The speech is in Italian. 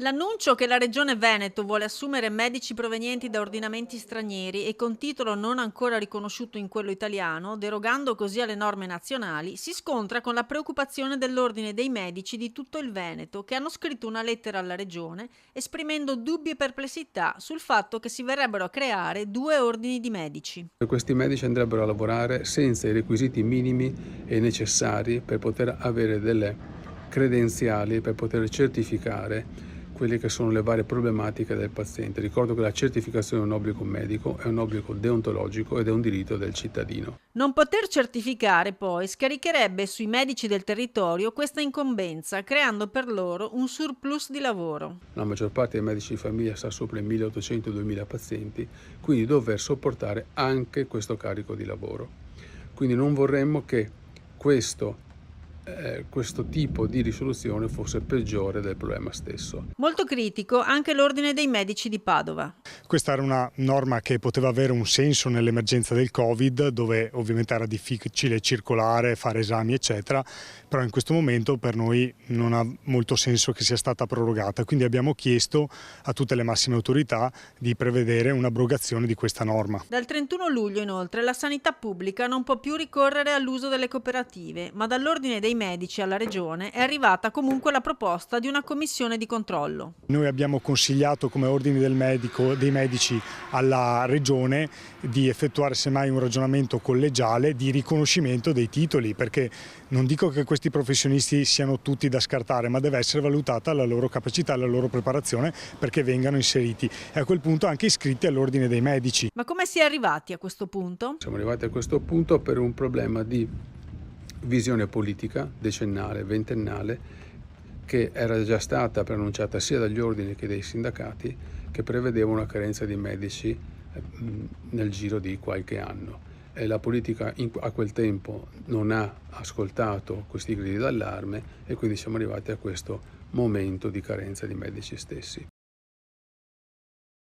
L'annuncio che la Regione Veneto vuole assumere medici provenienti da ordinamenti stranieri e con titolo non ancora riconosciuto in quello italiano, derogando così alle norme nazionali, si scontra con la preoccupazione dell'Ordine dei Medici di tutto il Veneto, che hanno scritto una lettera alla Regione esprimendo dubbi e perplessità sul fatto che si verrebbero a creare due ordini di medici. Questi medici andrebbero a lavorare senza i requisiti minimi e necessari per poter avere delle credenziali, per poter certificare quelle che sono le varie problematiche del paziente. Ricordo che la certificazione è un obbligo medico, è un obbligo deontologico ed è un diritto del cittadino. Non poter certificare poi scaricherebbe sui medici del territorio questa incombenza, creando per loro un surplus di lavoro. La maggior parte dei medici di famiglia sta sopra i 1800-2000 pazienti, quindi dover sopportare anche questo carico di lavoro. Quindi non vorremmo che questo tipo di risoluzione fosse peggiore del problema stesso. Molto critico anche l'Ordine dei Medici di Padova. Questa era una norma che poteva avere un senso nell'emergenza del Covid, dove ovviamente era difficile circolare, fare esami, eccetera, però in questo momento per noi non ha molto senso che sia stata prorogata. Quindi abbiamo chiesto a tutte le massime autorità di prevedere un'abrogazione di questa norma. Dal 31 luglio, inoltre, la sanità pubblica non può più ricorrere all'uso delle cooperative, ma dall'Ordine dei Medici alla Regione è arrivata comunque la proposta di una commissione di controllo. Noi abbiamo consigliato come Ordine dei Medici alla Regione di effettuare semmai un ragionamento collegiale di riconoscimento dei titoli, perché non dico che questi professionisti siano tutti da scartare, ma deve essere valutata la loro capacità, la loro preparazione perché vengano inseriti e a quel punto anche iscritti all'Ordine dei Medici. Ma come si è arrivati a questo punto? Siamo arrivati a questo punto per un problema di visione politica decennale, ventennale, che era già stata preannunciata sia dagli ordini che dai sindacati, che prevedeva una carenza di medici nel giro di qualche anno. E la politica a quel tempo non ha ascoltato questi gridi d'allarme e quindi siamo arrivati a questo momento di carenza di medici stessi.